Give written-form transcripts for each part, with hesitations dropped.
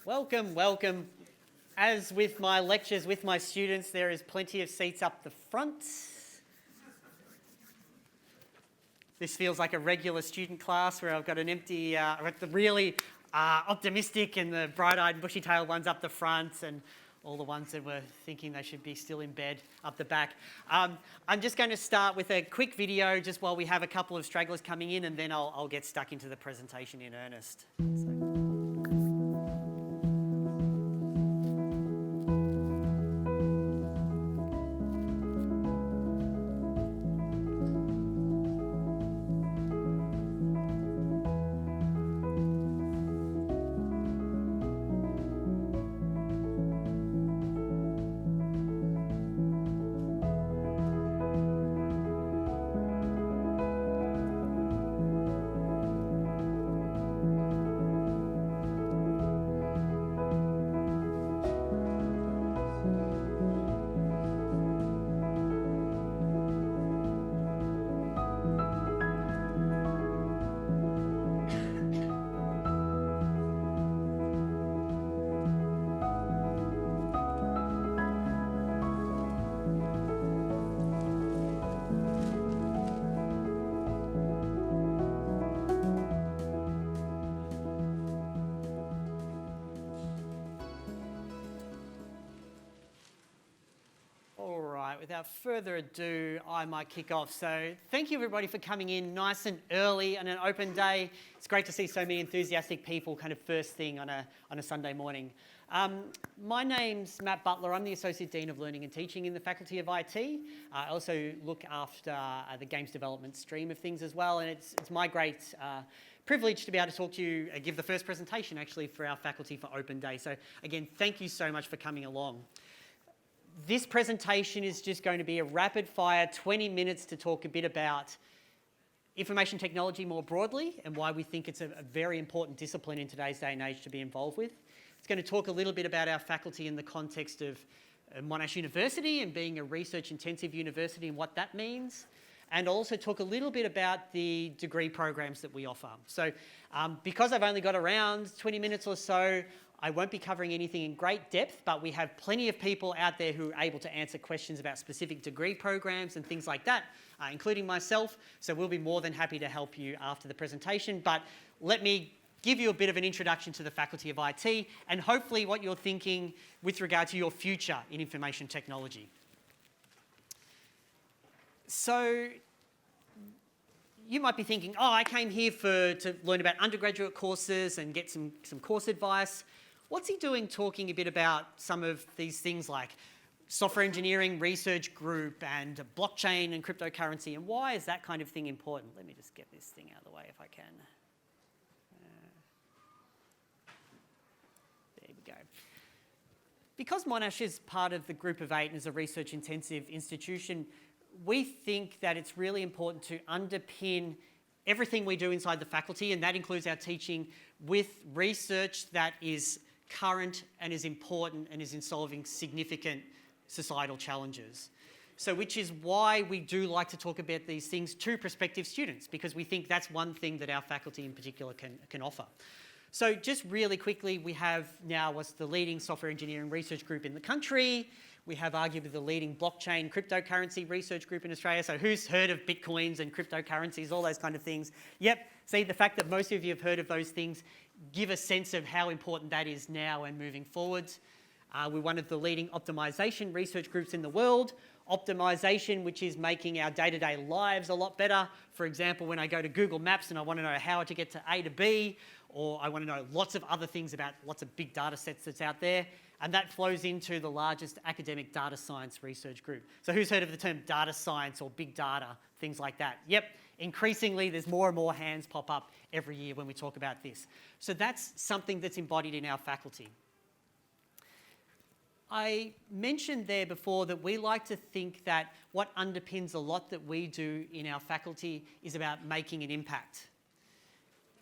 Welcome, welcome. As with my lectures with my students, there is plenty of seats up the front. This feels like a regular student class where I've got an empty, I've got the really optimistic and the bright-eyed, bushy-tailed ones up the front, and all the ones that were thinking they should be still in bed up the back. I'm just going to start with a quick video just while we have a couple of stragglers coming in, and then I'll get stuck into the presentation in earnest. Without further ado, I might kick off. So thank you everybody for coming in nice and early on an open day. It's great to see so many enthusiastic people kind of first thing on a Sunday morning. My name's Matt Butler. I'm the Associate Dean of Learning and Teaching in the Faculty of IT. I also look after the games development stream of things as well, and it's my great privilege to be able to talk to you, give the first presentation actually for our faculty for Open Day. So again, thank you so much for coming along. This presentation is just going to be a rapid fire 20 minutes to talk a bit about information technology more broadly and why we think it's a very important discipline in today's day and age to be involved with. It's going to talk a little bit about our faculty in the context of Monash University and being a research intensive university and what that means. And also talk a little bit about the degree programs that we offer. So because I've only got around 20 minutes or so, I won't be covering anything in great depth, but we have plenty of people out there who are able to answer questions about specific degree programs and things like that, including myself. So we'll be more than happy to help you after the presentation. But let me give you a bit of an introduction to the Faculty of IT and hopefully what you're thinking with regard to your future in information technology. So you might be thinking, oh, I came here to learn about undergraduate courses and get some course advice. What's he doing talking a bit about some of these things like software engineering research group and blockchain and cryptocurrency, and why is that kind of thing important? Let me just get this thing out of the way if I can. There we go. Because Monash is part of the Group of 8 and is a research intensive institution, we think that it's really important to underpin everything we do inside the faculty, and that includes our teaching, with research that is current and is important and is in solving significant societal challenges. So which is why we do like to talk about these things to prospective students, because we think that's one thing that our faculty in particular can offer. So just really quickly, we have now what's the leading software engineering research group in the country. We have arguably the leading blockchain cryptocurrency research group in Australia. So who's heard of bitcoins and cryptocurrencies, all those kind of things? Yep, see, the fact that most of you have heard of those things give a sense of how important that is now and moving forwards. We're one of the leading optimization research groups in the world. Optimization, which is making our day-to-day lives a lot better. For example, when I go to Google Maps and I want to know how to get to A to B, or I want to know lots of other things about lots of big data sets that's out there. And that flows into the largest academic data science research group. So who's heard of the term data science or big data, things like that? Yep, increasingly there's more and more hands pop up every year when we talk about this. So that's something that's embodied in our faculty. I mentioned there before that we like to think that what underpins a lot that we do in our faculty is about making an impact.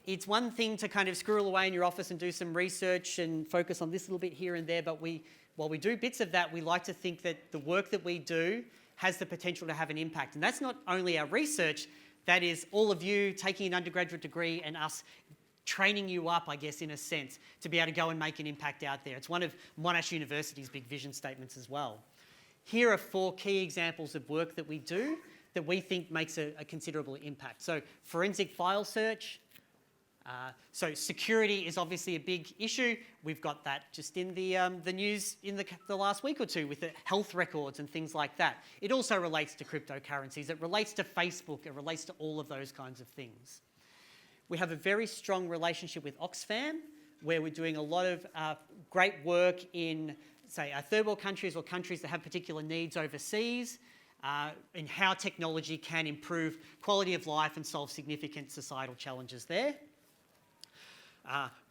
It's one thing to kind of squirrel away in your office and do some research and focus on this little bit here and there, but while we do bits of that, we like to think that the work that we do has the potential to have an impact. And that's not only our research, that is all of you taking an undergraduate degree and us training you up, I guess, in a sense, to be able to go and make an impact out there. It's one of Monash University's big vision statements as well. Here are 4 key examples of work that we do that we think makes a considerable impact. So forensic file search. So security is obviously a big issue. We've got that just in the news in the last week or two with the health records and things like that. It also relates to cryptocurrencies. It relates to Facebook. It relates to all of those kinds of things. We have a very strong relationship with Oxfam, where we're doing a lot of great work in, say, third world countries or countries that have particular needs overseas, in how technology can improve quality of life and solve significant societal challenges there.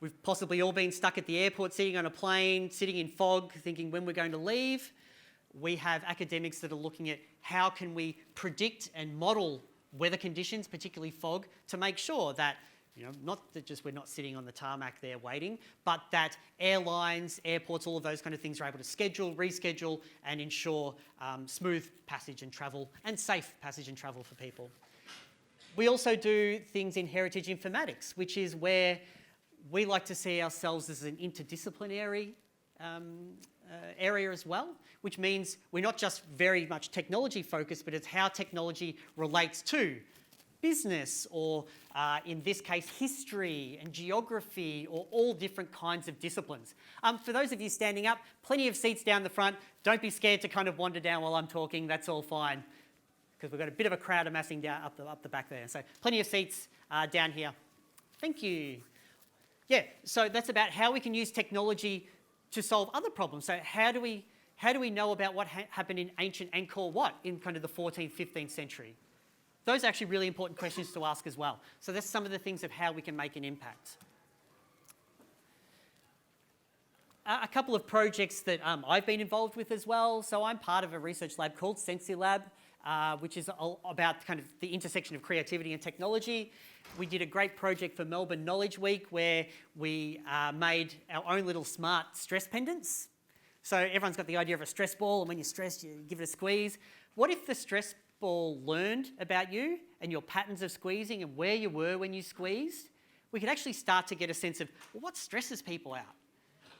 We've possibly all been stuck at the airport, sitting on a plane, sitting in fog, thinking when we're going to leave. We have academics that are looking at how can we predict and model weather conditions, particularly fog, to make sure that, not that just we're not sitting on the tarmac there waiting, but that airlines, airports, all of those kind of things are able to schedule, reschedule, and ensure smooth passage and travel and safe passage and travel for people. We also do things in heritage informatics, which is where we like to see ourselves as an interdisciplinary area as well, which means we're not just very much technology focused, but it's how technology relates to business or, in this case, history and geography, or all different kinds of disciplines. For those of you standing up, plenty of seats down the front. Don't be scared to kind of wander down while I'm talking. That's all fine, because we've got a bit of a crowd amassing down up the back there. So plenty of seats down here. Thank you. Yeah, so that's about how we can use technology to solve other problems. So how do we know about what happened in ancient Angkor Wat in kind of the 14th, 15th century? Those are actually really important questions to ask as well. So that's some of the things of how we can make an impact. A couple of projects that I've been involved with as well. So I'm part of a research lab called SensiLab, which is about kind of the intersection of creativity and technology. We did a great project for Melbourne Knowledge Week where we made our own little smart stress pendants. So everyone's got the idea of a stress ball, and when you're stressed, you give it a squeeze. What if the stress ball learned about you and your patterns of squeezing and where you were when you squeezed? We could actually start to get a sense of, well, what stresses people out?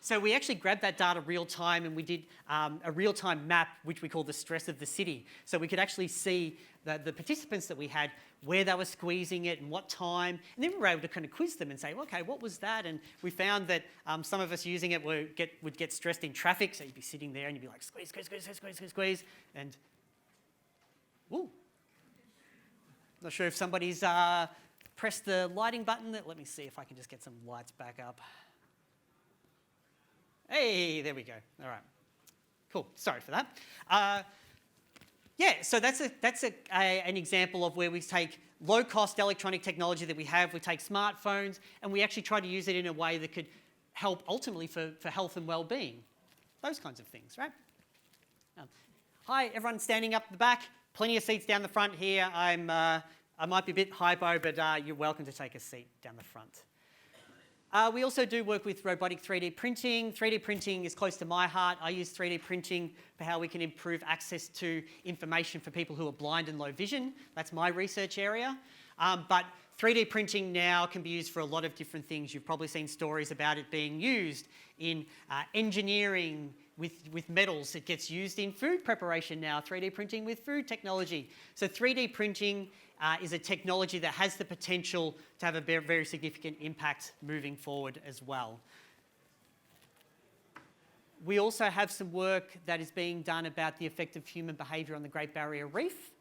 So we actually grabbed that data real time, and we did a real-time map, which we call the stress of the city. So we could actually see the participants that we had, where they were squeezing it and what time. And then we were able to kind of quiz them and say, well, okay, what was that? And we found that some of us using it would get stressed in traffic. So you'd be sitting there and you'd be like, squeeze, squeeze, squeeze, squeeze, squeeze, squeeze. And, ooh. Not sure if somebody's pressed the lighting button. Let me see if I can just get some lights back up. Hey, there we go. All right. Cool. Sorry for that. Yeah, so that's an example of where we take low-cost electronic technology that we have, we take smartphones, and we actually try to use it in a way that could help ultimately for health and well-being. Those kinds of things, right? Hi, everyone standing up the back. Plenty of seats down the front here. I might be a bit hypo, but you're welcome to take a seat down the front. We also do work with robotic 3D printing. 3D printing is close to my heart. I use 3D printing for how we can improve access to information for people who are blind and low vision. That's my research area. But 3D printing now can be used for a lot of different things. You've probably seen stories about it being used in engineering with metals. It gets used in food preparation now, 3D printing with food technology. So 3D printing is a technology that has the potential to have a very, very significant impact moving forward as well. We also have some work that is being done about the effect of human behaviour on the Great Barrier Reef.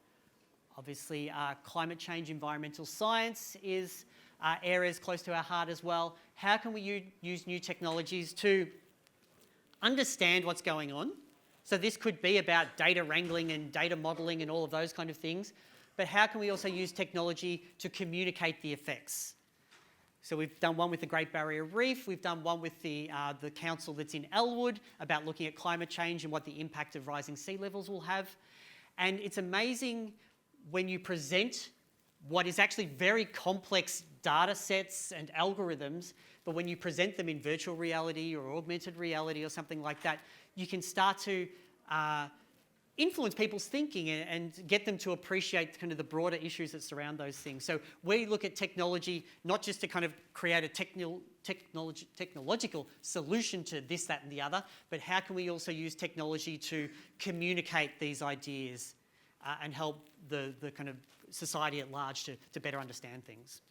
Obviously, climate change, environmental science is areas close to our heart as well. How can we use new technologies to understand what's going on? So this could be about data wrangling and data modelling and all of those kind of things. But how can we also use technology to communicate the effects? So we've done one with the Great Barrier Reef. We've done one with the council that's in Elwood about looking at climate change and what the impact of rising sea levels will have. And it's amazing when you present what is actually very complex data sets and algorithms, but when you present them in virtual reality or augmented reality or something like that, you can start to influence people's thinking and get them to appreciate kind of the broader issues that surround those things. So we look at technology not just to kind of create a technological solution to this, that and the other, but how can we also use technology to communicate these ideas and help the kind of society at large to better understand things.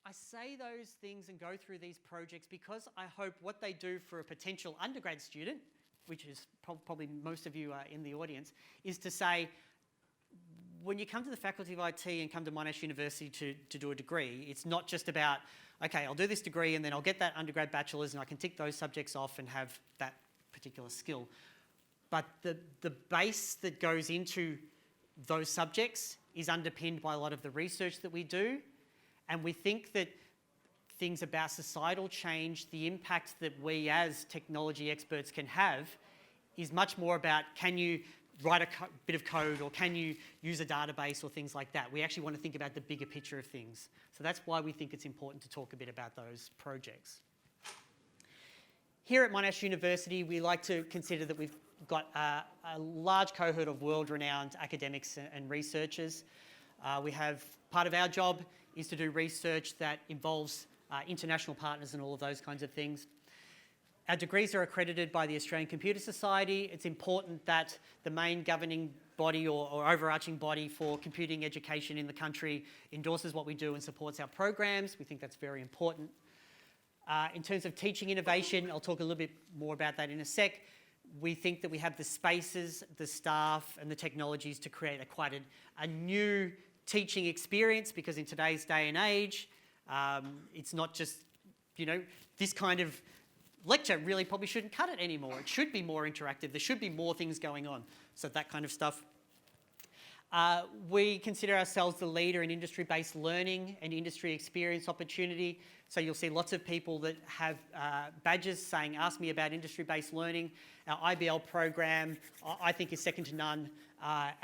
I say those things and go through these projects because I hope what they do for a potential undergrad student, which is probably most of you in the audience, is to say, when you come to the Faculty of IT and come to Monash University to do a degree, it's not just about, okay, I'll do this degree and then I'll get that undergrad bachelor's and I can tick those subjects off and have that particular skill. But the base that goes into those subjects is underpinned by a lot of the research that we do. And we think that things about societal change, the impact that we as technology experts can have, is much more about can you write a bit of code or can you use a database or things like that. We actually want to think about the bigger picture of things. So that's why we think it's important to talk a bit about those projects. Here at Monash University, we like to consider that we've got a large cohort of world-renowned academics and researchers. We have part of our job is to do research that involves international partners and all of those kinds of things. Our degrees are accredited by the Australian Computer Society. It's important that the main governing body or overarching body for computing education in the country endorses what we do and supports our programs. We think that's very important. In terms of teaching innovation, I'll talk a little bit more about that in a sec. We think that we have the spaces, the staff and the technologies to create quite a new teaching experience, because in today's day and age, it's not just, this kind of lecture really probably shouldn't cut it anymore. It should be more interactive. There should be more things going on. So that kind of stuff. We consider ourselves the leader in industry-based learning and industry experience opportunity. So you'll see lots of people that have badges saying, ask me about industry-based learning. Our IBL program, I think, is second to none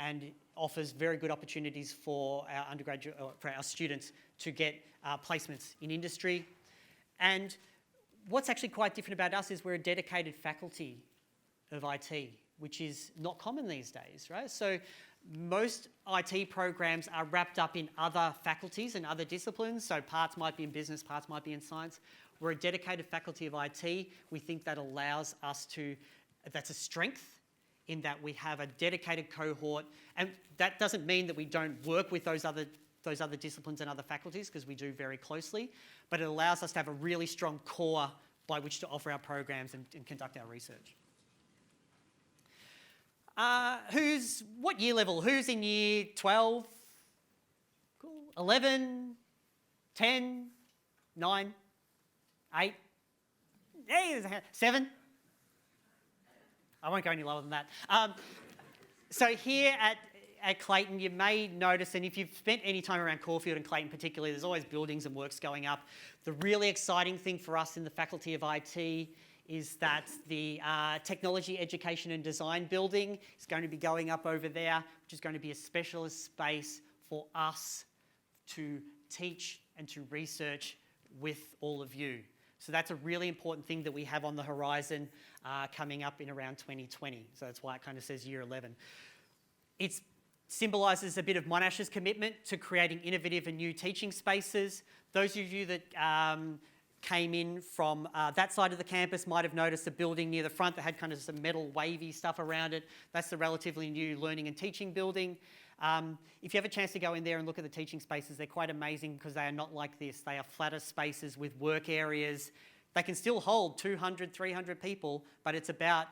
and offers very good opportunities for our undergraduate, for our students to get placements in industry. And what's actually quite different about us is we're a dedicated faculty of IT, which is not common these days, right? So most IT programs are wrapped up in other faculties and other disciplines. So parts might be in business, parts might be in science. We're a dedicated faculty of IT. We think that allows us to, that's a strength in that we have a dedicated cohort. And that doesn't mean that we don't work with those other disciplines and other faculties, because we do very closely, but it allows us to have a really strong core by which to offer our programs and conduct our research. What year level? Who's in year 12? Cool. 11? 10? 9? 8? Hey, there's a hand. 7? I won't go any lower than that. So here at Clayton, you may notice, and if you've spent any time around Caulfield and Clayton particularly, there's always buildings and works going up. The really exciting thing for us in the Faculty of IT is that the Technology, Education and Design building is going to be going up over there, which is going to be a specialist space for us to teach and to research with all of you. So that's a really important thing that we have on the horizon coming up in around 2020. So that's why it kind of says year 11. It symbolises a bit of Monash's commitment to creating innovative and new teaching spaces. Those of you that came in from that side of the campus might have noticed a building near the front that had kind of some metal wavy stuff around it. That's the relatively new learning and teaching building. If you have a chance to go in there and look at the teaching spaces, they're quite amazing because they are not like this. They are flatter spaces with work areas. They can still hold 200, 300 people, but it's about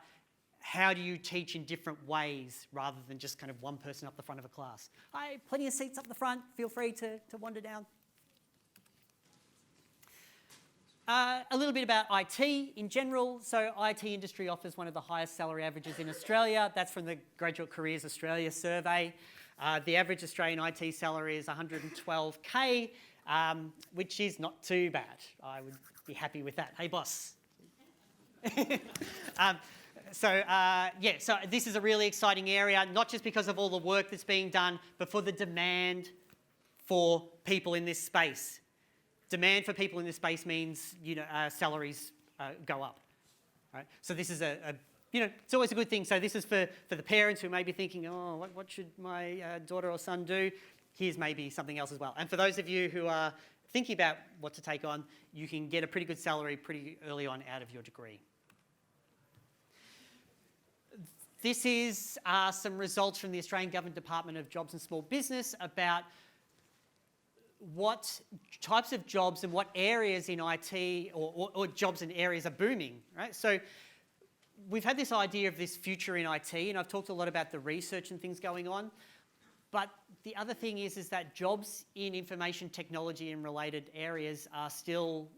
how do you teach in different ways rather than just kind of one person up the front of a class. Hi, plenty of seats up the front. Feel free to wander down. A little bit about IT in general. So IT industry offers one of the highest salary averages in Australia. That's from the Graduate Careers Australia survey. The average Australian IT salary is $112K, which is not too bad. I would be happy with that. Hey, boss. So this is a really exciting area, not just because of all the work that's being done, but for the demand for people in this space. Demand for people in this space means salaries go up. Right? So this is it's always a good thing. So this is for the parents who may be thinking, oh, what should my daughter or son do? Here's maybe something else as well. And for those of you who are thinking about what to take on, you can get a pretty good salary pretty early on out of your degree. This is some results from the Australian Government Department of Jobs and Small Business about what types of jobs and what areas in IT or jobs and areas are booming, right? So we've had this idea of this future in IT, and I've talked a lot about the research and things going on. But the other thing is that jobs in information technology and related areas are still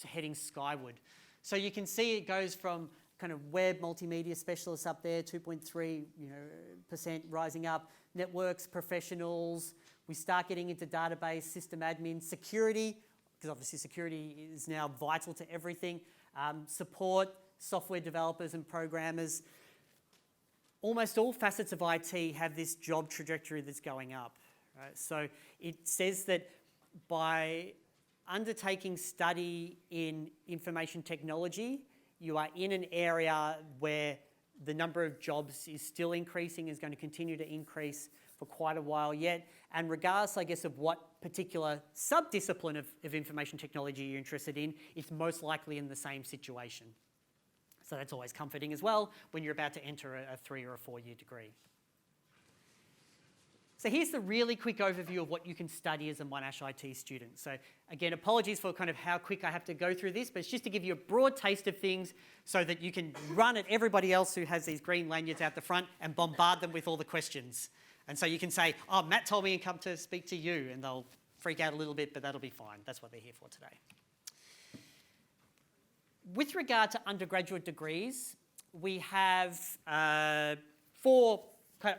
heading skyward. So you can see it goes from kind of web multimedia specialists up there, 2.3% rising up, networks professionals. We start getting into database, system admin, security, because obviously security is now vital to everything, support, software developers and programmers. Almost all facets of IT have this job trajectory that's going up. Right? So it says that by undertaking study in information technology, you are in an area where the number of jobs is still increasing, is going to continue to increase for quite a while yet. And regardless, I guess, of what particular sub-discipline of information technology you're interested in, it's most likely in the same situation. So that's always comforting as well when you're about to enter a 3 or a 4 year degree. So here's the really quick overview of what you can study as a Monash IT student. So again, apologies for kind of how quick I have to go through this, but it's just to give you a broad taste of things so that you can run at everybody else who has these green lanyards out the front and bombard them with all the questions. And so you can say, oh, Matt told me to come to speak to you, and they'll freak out a little bit, but that'll be fine. That's what they're here for today. With regard to undergraduate degrees, we have four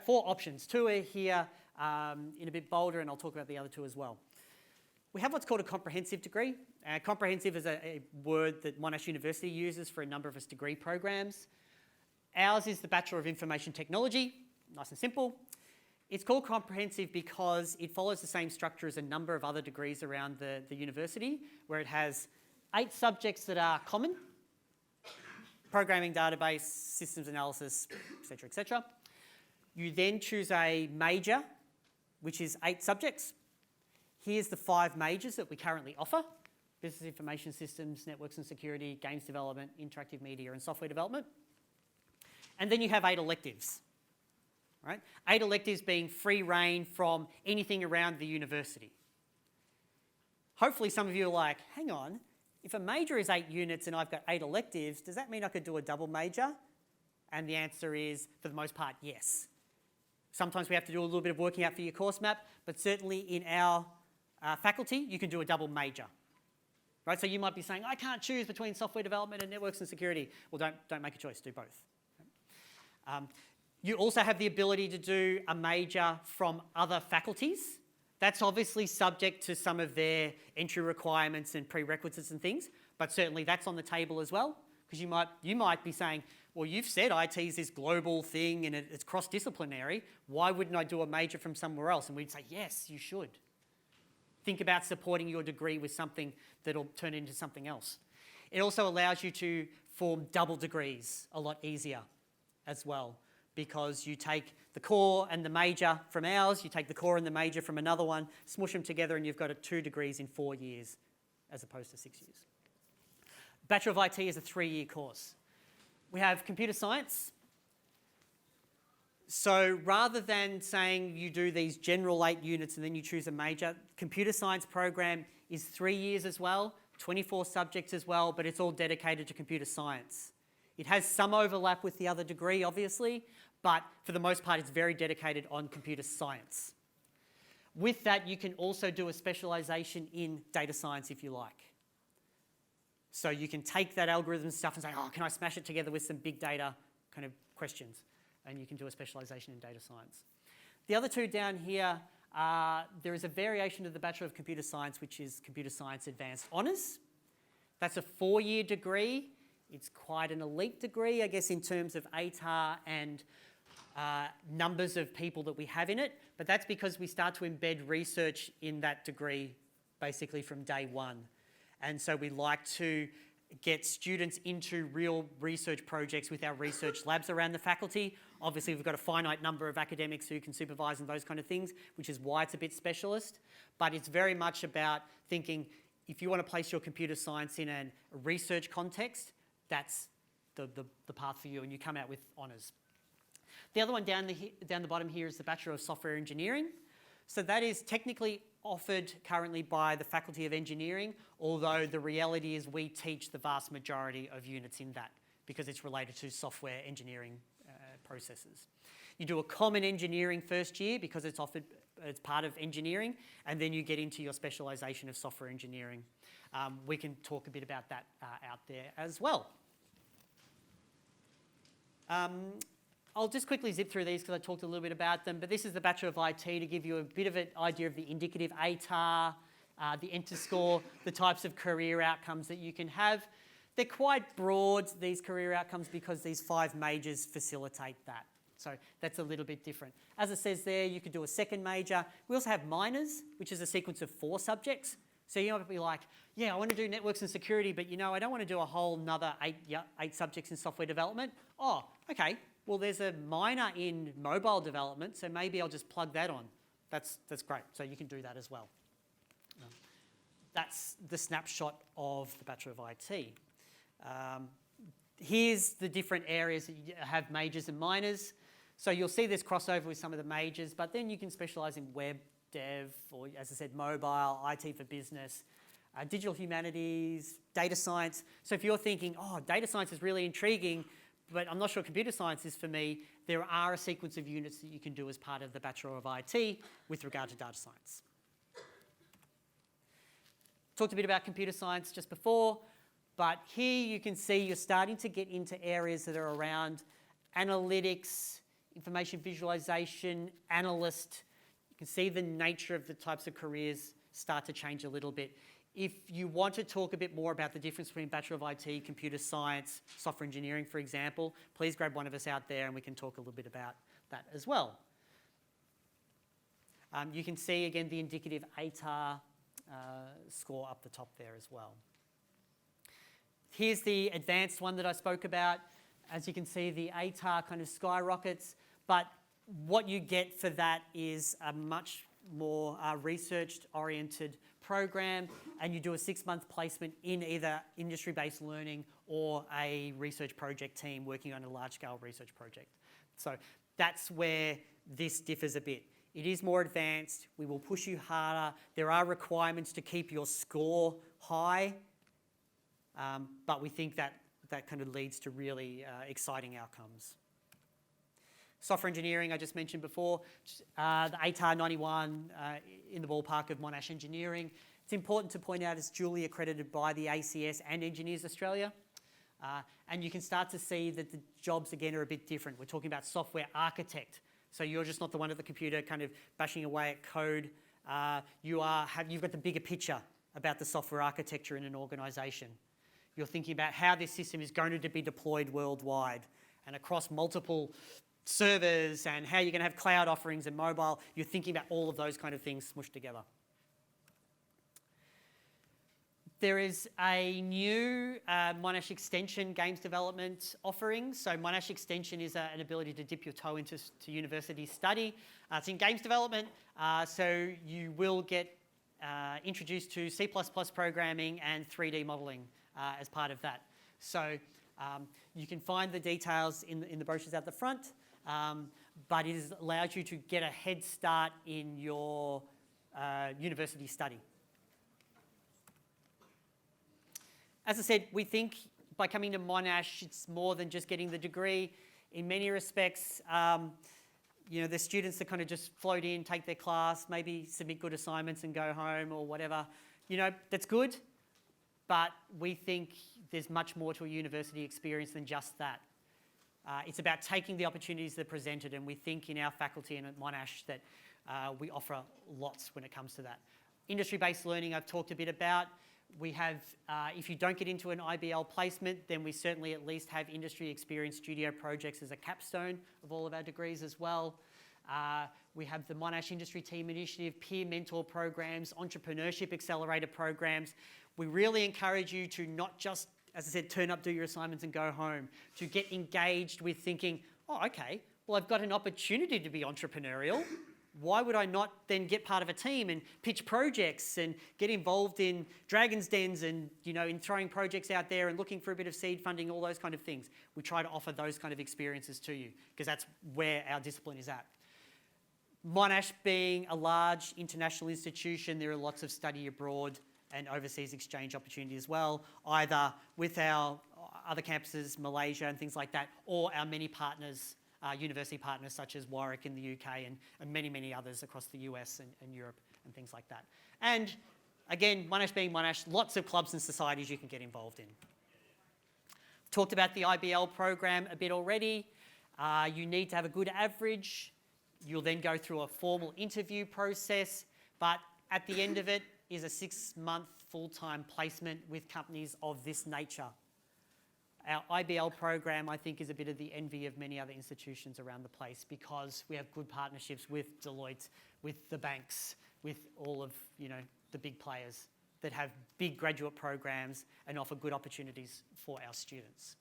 options. 2 are here in a bit bolder, and I'll talk about the other 2 as well. We have what's called a comprehensive degree. Comprehensive is a word that Monash University uses for a number of its degree programs. Ours is the Bachelor of Information Technology, nice and simple. It's called comprehensive because it follows the same structure as a number of other degrees around the university, where it has 8 subjects that are common: programming, database, systems analysis, etc., etc. You then choose a major, which is 8 subjects. Here's the 5 majors that we currently offer: business information systems, networks and security, games development, interactive media, and software development. And then you have 8 electives. Right? 8 electives being free reign from anything around the university. Hopefully some of you are like, hang on, if a major is 8 units and I've got 8 electives, does that mean I could do a double major? And the answer is, for the most part, yes. Sometimes we have to do a little bit of working out for your course map, but certainly in our faculty, you can do a double major. Right? So you might be saying, I can't choose between software development and networks and security. Well, don't make a choice, do both. You also have the ability to do a major from other faculties. That's obviously subject to some of their entry requirements and prerequisites and things, but certainly that's on the table as well, because you might be saying, well, you've said IT is this global thing and it's cross-disciplinary. Why wouldn't I do a major from somewhere else? And we'd say, yes, you should. Think about supporting your degree with something that'll turn into something else. It also allows you to form double degrees a lot easier as well, because you take the core and the major from ours, you take the core and the major from another one, smush them together, and you've got 2 degrees in 4 years as opposed to 6 years. Bachelor of IT is a 3-year course. We have computer science. So rather than saying you do these general 8 units and then you choose a major, computer science program is 3 years as well, 24 subjects as well, but it's all dedicated to computer science. It has some overlap with the other degree, obviously, but for the most part, it's very dedicated on computer science. With that, you can also do a specialisation in data science if you like. So you can take that algorithm stuff and say, oh, can I smash it together with some big data kind of questions? And you can do a specialisation in data science. The other 2 down here, there is a variation of the Bachelor of Computer Science, which is Computer Science Advanced Honours. That's a 4-year degree. It's quite an elite degree, I guess, in terms of ATAR and numbers of people that we have in it, but that's because we start to embed research in that degree basically from day one. And so we like to get students into real research projects with our research labs around the faculty. Obviously, we've got a finite number of academics who can supervise and those kind of things, which is why it's a bit specialist. But it's very much about thinking, if you want to place your computer science in a research context, that's the path for you, and you come out with honours. The other one down the bottom here is the Bachelor of Software Engineering. So that is technically offered currently by the Faculty of Engineering, although the reality is we teach the vast majority of units in that because it's related to software engineering processes. You do a common engineering first year because it's offered as part of engineering, and then you get into your specialisation of software engineering. We can talk a bit about that out there as well. I'll just quickly zip through these because I talked a little bit about them, but this is the Bachelor of IT to give you a bit of an idea of the indicative ATAR, the Interscore, the types of career outcomes that you can have. They're quite broad, these career outcomes, because these 5 majors facilitate that. So that's a little bit different. As it says there, you could do a second major. We also have minors, which is a sequence of 4 subjects. So you might be like, yeah, I want to do networks and security, but I don't want to do a whole another 8 subjects in software development. Oh, okay. Well, there's a minor in mobile development, so maybe I'll just plug that on. That's great. So you can do that as well. That's the snapshot of the Bachelor of IT. Here's the different areas that you have majors and minors. So you'll see this crossover with some of the majors, but then you can specialise in web dev, or as I said, mobile, IT for business, digital humanities, data science. So if you're thinking, oh, data science is really intriguing, but I'm not sure computer science is for me, there are a sequence of units that you can do as part of the Bachelor of IT with regard to data science. Talked a bit about computer science just before, but here you can see you're starting to get into areas that are around analytics, information visualization, analyst. You can see the nature of the types of careers start to change a little bit. If you want to talk a bit more about the difference between Bachelor of IT, computer science, software engineering, for example, please grab one of us out there and we can talk a little bit about that as well. You can see, again, the indicative ATAR score up the top there as well. Here's the advanced one that I spoke about. As you can see, the ATAR kind of skyrockets, but what you get for that is a much more research-oriented program, and you do a 6-month placement in either industry-based learning or a research project team working on a large-scale research project. So that's where this differs a bit. It is more advanced. We will push you harder. There are requirements to keep your score high, but we think that kind of leads to really exciting outcomes. Software engineering, I just mentioned before, the ATAR 91 in the ballpark of Monash engineering. It's important to point out it's duly accredited by the ACS and Engineers Australia. And you can start to see that the jobs, again, are a bit different. We're talking about software architect. So you're just not the one at the computer kind of bashing away at code. You've got the bigger picture about the software architecture in an organisation. You're thinking about how this system is going to be deployed worldwide and across multiple servers, and how you're going to have cloud offerings and mobile. You're thinking about all of those kind of things smushed together. There is a new Monash Extension games development offering. So Monash Extension is an ability to dip your toe into university study. It's in games development, so you will get introduced to C++ programming and 3D modelling as part of that. So you can find the details in the brochures out the front. But it allows you to get a head start in your university study. As I said, we think by coming to Monash, it's more than just getting the degree. In many respects, the students that kind of just float in, take their class, maybe submit good assignments and go home or whatever, that's good. But we think there's much more to a university experience than just that. It's about taking the opportunities that are presented, and we think in our faculty and at Monash that we offer lots when it comes to that. Industry-based learning I've talked a bit about. We have, if you don't get into an IBL placement, then we certainly at least have industry experience studio projects as a capstone of all of our degrees as well. We have the Monash Industry Team Initiative, peer mentor programs, entrepreneurship accelerator programs. We really encourage you to not just as I said, turn up, do your assignments and go home, to get engaged with thinking, oh, okay, well, I've got an opportunity to be entrepreneurial. Why would I not then get part of a team and pitch projects and get involved in Dragon's Dens and, in throwing projects out there and looking for a bit of seed funding, all those kind of things. We try to offer those kind of experiences to you because that's where our discipline is at. Monash being a large international institution, there are lots of study abroad and overseas exchange opportunities as well, either with our other campuses, Malaysia and things like that, or our many partners, university partners such as Warwick in the UK and many, many others across the US and Europe and things like that. And again, Monash being Monash, lots of clubs and societies you can get involved in. Talked about the IBL program a bit already. You need to have a good average. You'll then go through a formal interview process, but at the end of it is a 6-month full-time placement with companies of this nature. Our IBL program, I think, is a bit of the envy of many other institutions around the place because we have good partnerships with Deloitte, with the banks, with all of the big players that have big graduate programs and offer good opportunities for our students.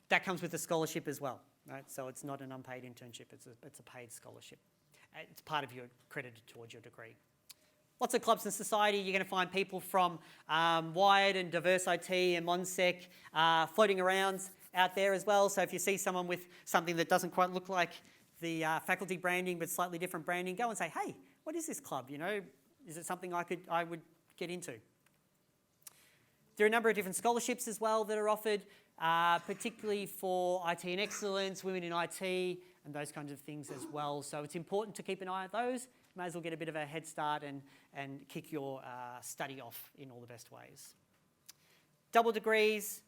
That comes with a scholarship as well, right? So it's not an unpaid internship, it's a paid scholarship. It's part of your credit towards your degree. Lots of clubs and society. You're going to find people from Wired and Diverse IT and Monsec floating around out there as well. So if you see someone with something that doesn't quite look like the faculty branding but slightly different branding, go and say, hey, what is this club? Is it something I would get into? There are a number of different scholarships as well that are offered, particularly for IT and excellence, women in IT, and those kinds of things as well. So it's important to keep an eye on those. May as well get a bit of a head start and kick your study off in all the best ways. Double degrees.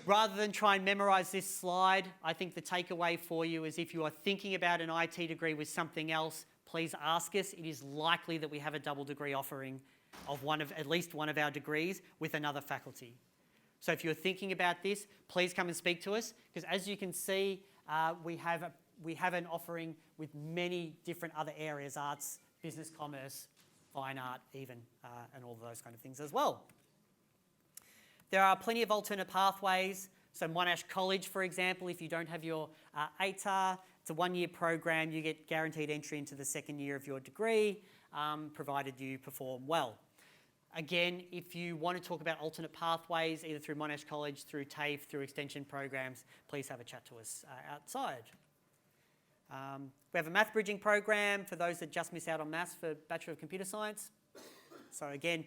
Rather than try and memorise this slide, I think the takeaway for you is if you are thinking about an IT degree with something else, please ask us. It is likely that we have a double degree offering of at least one of our degrees with another faculty. So if you're thinking about this, please come and speak to us because as you can see, we have an offering with many different other areas, arts, business, commerce, fine art even, and all those kind of things as well. There are plenty of alternate pathways. So Monash College, for example, if you don't have your ATAR, it's a 1-year program. You get guaranteed entry into the second year of your degree, provided you perform well. Again, if you want to talk about alternate pathways, either through Monash College, through TAFE, through extension programs, please have a chat to us outside. We have a math bridging program for those that just miss out on maths for Bachelor of Computer Science. So again,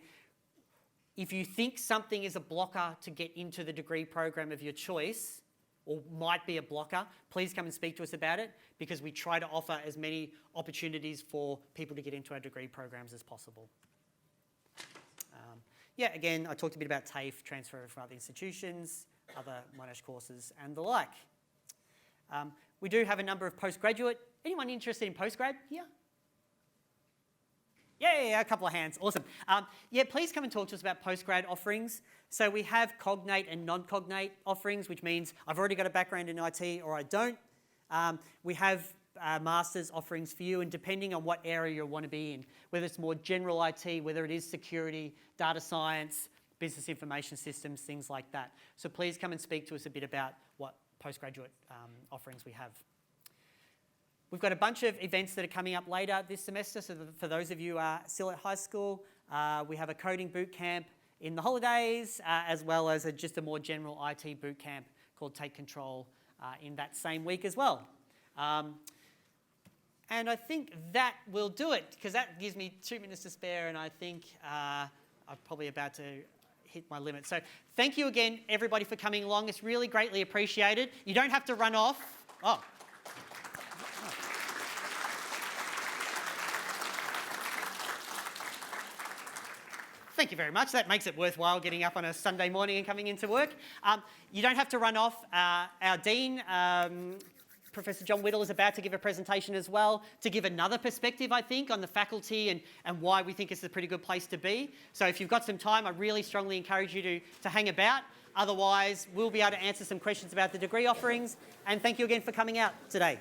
if you think something is a blocker to get into the degree program of your choice, or might be a blocker, please come and speak to us about it because we try to offer as many opportunities for people to get into our degree programs as possible. Again, I talked a bit about TAFE, transfer from other institutions, other Monash courses and the like. We do have a number of postgraduate. Anyone interested in postgrad here? Yeah, a couple of hands. Awesome. Please come and talk to us about postgrad offerings. So we have cognate and non-cognate offerings, which means I've already got a background in IT or I don't. We have master's offerings for you, and depending on what area you want to be in, whether it's more general IT, whether it is security, data science, business information systems, things like that. So please come and speak to us a bit about what postgraduate offerings we have. We've got a bunch of events that are coming up later this semester, so for those of you still at high school, we have a coding boot camp in the holidays, as well as just a more general IT boot camp called Take Control in that same week as well. And I think that will do it, because that gives me 2 minutes to spare, and I think I'm probably about to hit my limit. So thank you again, everybody, for coming along. It's really greatly appreciated. You don't have to run off. Oh. Thank you very much. That makes it worthwhile getting up on a Sunday morning and coming into work. You don't have to run off. Our Dean, Professor John Whittle, is about to give a presentation as well to give another perspective, I think, on the faculty and why we think it's a pretty good place to be. So if you've got some time, I really strongly encourage you to hang about. Otherwise, we'll be able to answer some questions about the degree offerings. And thank you again for coming out today.